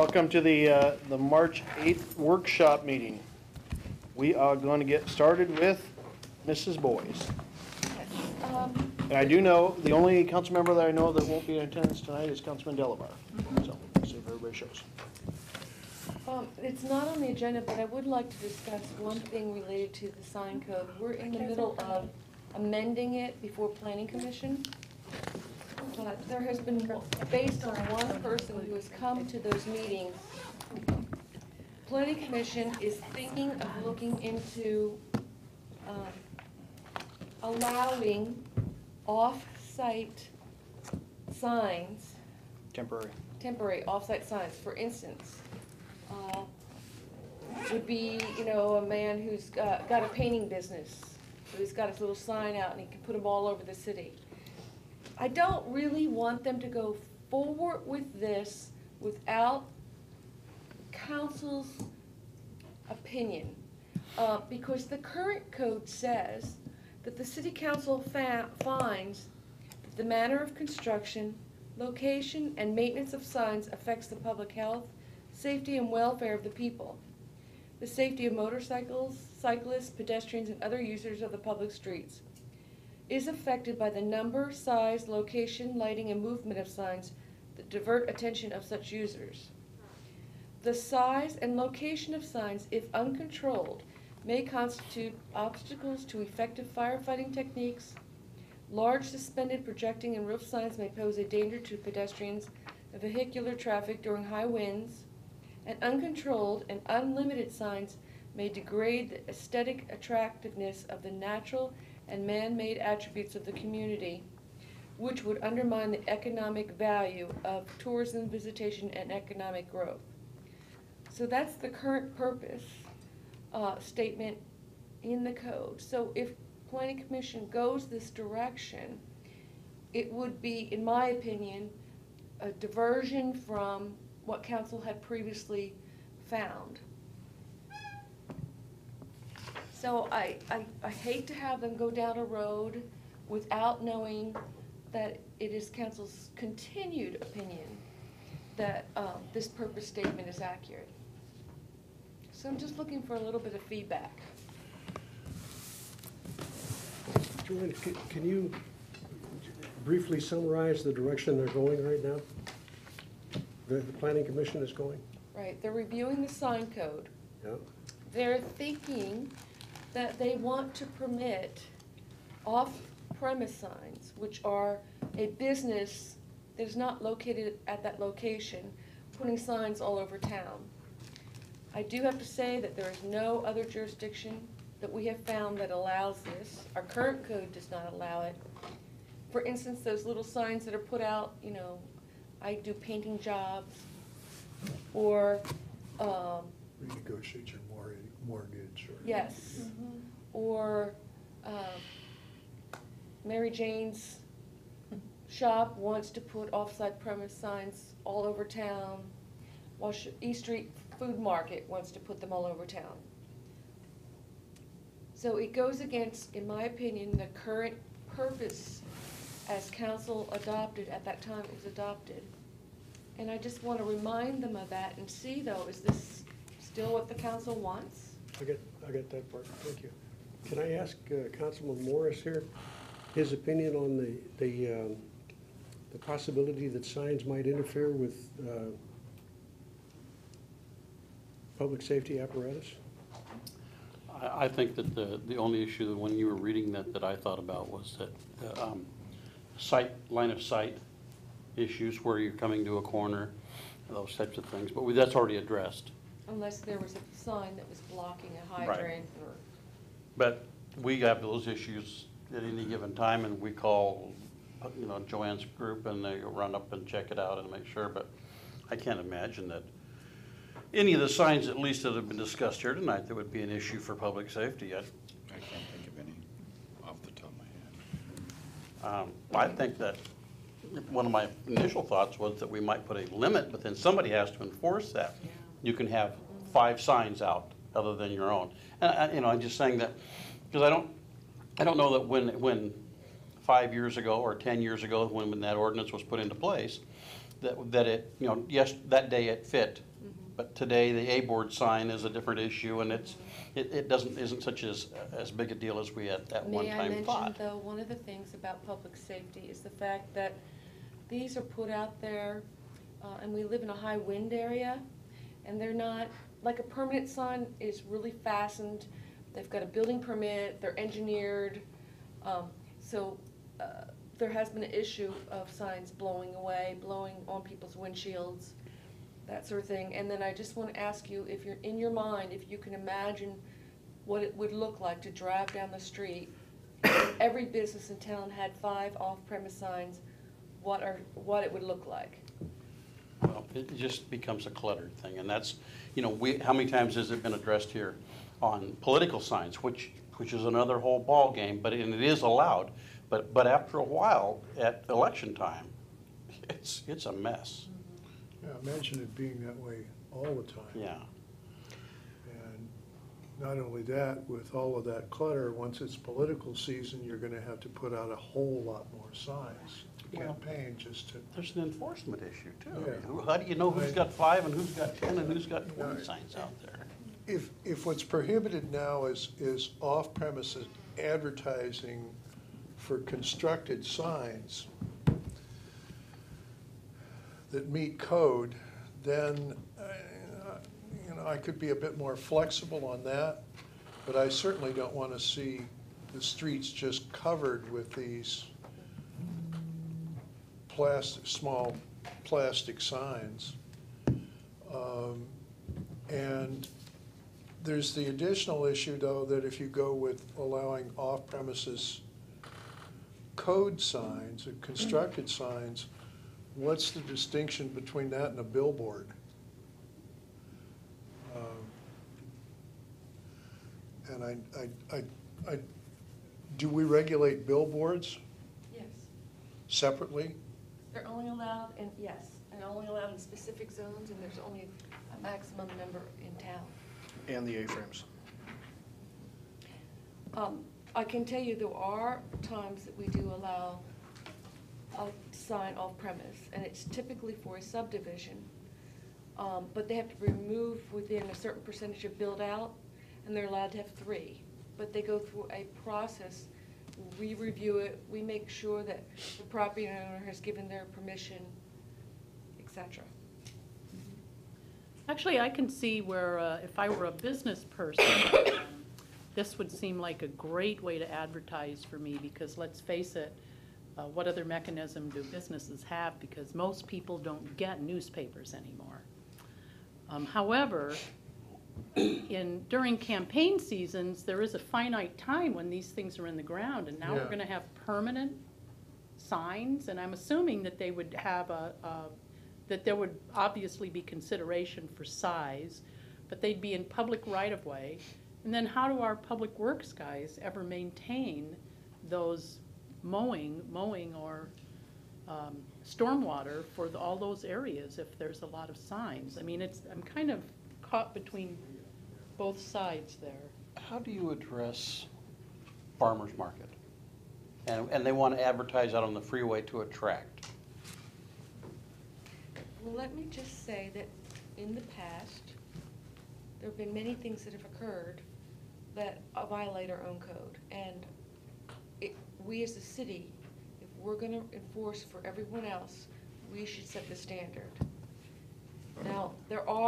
Welcome to the March 8th workshop meeting. We are going to get started with Mrs. Boyes. And I do know, the only council member that I know that won't be in attendance tonight is Councilman Delabar. So, see if everybody shows. It's not on the agenda, but I would like to discuss one thing related to the sign code. We're in the middle of amending it before Planning Commission. But there has been, based on one person who has come to those meetings, Planning Commission is thinking of looking into allowing off-site signs. Temporary off-site signs. For instance, would be, a man who's got a painting business. So he's got his little sign out and he can put them all over the city. I don't really want them to go forward with this without council's opinion. Because the current code says that the city council finds that the manner of construction, location, and maintenance of signs affects the public health, safety, and welfare of the people, the safety of motorcycles, cyclists, pedestrians, and other users of the public streets, is affected by the number, size, location, lighting, and movement of signs that divert attention of such users. The size and location of signs, if uncontrolled, may constitute obstacles to effective firefighting techniques. Large suspended projecting and roof signs may pose a danger to pedestrians and vehicular traffic during high winds, and uncontrolled and unlimited signs may degrade the aesthetic attractiveness of the natural and man-made attributes of the community, which would undermine the economic value of tourism, visitation, and economic growth. So that's the current purpose statement in the code. So if Planning Commission goes this direction, it would be, in my opinion, a diversion from what council had previously found. So I hate to have them go down a road without knowing that it is council's continued opinion that this purpose statement is accurate. So I'm just looking for a little bit of feedback. Joanne, can you briefly summarize the direction they're going right now? The Planning Commission is going? Right, they're reviewing the sign code. Yeah. They're thinking that they want to permit off-premise signs, which are a business that is not located at that location, putting signs all over town. I do have to say that there is no other jurisdiction that we have found that allows this. Our current code does not allow it. For instance, those little signs that are put out, I do painting jobs, or renegotiate your mortgage. Or yes, or Mary Jane's shop wants to put off-site premise signs all over town, while East Street Food Market wants to put them all over town. So it goes against, in my opinion, the current purpose as council adopted at that time it was adopted. And I just want to remind them of that and see, though, is this still what the council wants? I get that part. Thank you. Can I ask Councilman Morris here his opinion on the possibility that signs might interfere with public safety apparatus? I think that the only issue that when you were reading that I thought about was that line of sight issues where you're coming to a corner, those types of things. But that's already addressed. Unless there was a sign that was blocking a hydrant. Right. Or. But we have those issues at any given time, and we call, Joanne's group, and they run up and check it out and make sure. But I can't imagine that any of the signs, at least that have been discussed here tonight, that would be an issue for public safety. I can't think of any off the top of my head. I think that one of my initial thoughts was that we might put a limit, but then somebody has to enforce that. Yeah. You can have 5 signs out other than your own. And I'm just saying that because I don't know that when 5 years ago or 10 years ago when that ordinance was put into place, that it, yes, that day it fit But today, the A-board sign is a different issue, and isn't such as big a deal as we at one May I time mention, thought. though, one of the things about public safety is the fact that these are put out there, and we live in a high wind area, and they're not, like a permanent sign is really fastened, they've got a building permit, they're engineered, so there has been an issue of signs blowing away, blowing on people's windshields, that sort of thing. And then I just want to ask you, if you're in your mind, if you can imagine what it would look like to drive down the street, if every business in town had 5 off-premise signs, what it would look like. Well, it just becomes a cluttered thing, and that's, how many times has it been addressed here on political signs, which is another whole ball game, and it is allowed, but after a while, at election time, it's a mess. Yeah, imagine it being that way all the time. Yeah. And not only that, with all of that clutter, once it's political season, you're gonna have to put out a whole lot more signs. Well, Campaign just to, There's an enforcement issue too. Yeah. How do you know who's got 5 and who's got 10 and who's got 20 Yeah. signs out there? if what's prohibited now is off-premises advertising for constructed signs that meet code, then, I could be a bit more flexible on that, but I certainly don't want to see the streets just covered with these small plastic signs. And there's the additional issue, though, that if you go with allowing off-premises code signs or constructed signs, what's the distinction between that and a billboard? And do we regulate billboards Yes. separately? They're only allowed and only allowed in specific zones, and there's only a maximum number in town. And the A-frames. I can tell you there are times that we do allow a sign off premise, and it's typically for a subdivision. But they have to remove within a certain percentage of build out, and they're allowed to have 3. But they go through a process, we review it, we make sure that the property owner has given their permission, etc. Actually, I can see where, if I were a business person, this would seem like a great way to advertise for me, because let's face it, what other mechanism do businesses have? Because most people don't get newspapers anymore. However, during campaign seasons, there is a finite time when these things are in the ground, and now we're Yeah. gonna have permanent signs, and I'm assuming that they would have that there would obviously be consideration for size, but they'd be in public right-of-way. And then how do our public works guys ever maintain those mowing or stormwater for all those areas if there's a lot of signs? I mean, I'm kind of caught between both sides there. How do you address farmers market? And they want to advertise out on the freeway to attract. Well, let me just say that in the past, there have been many things that have occurred that violate our own code. And we as a city, if we're going to enforce for everyone else, we should set the standard. Now, there are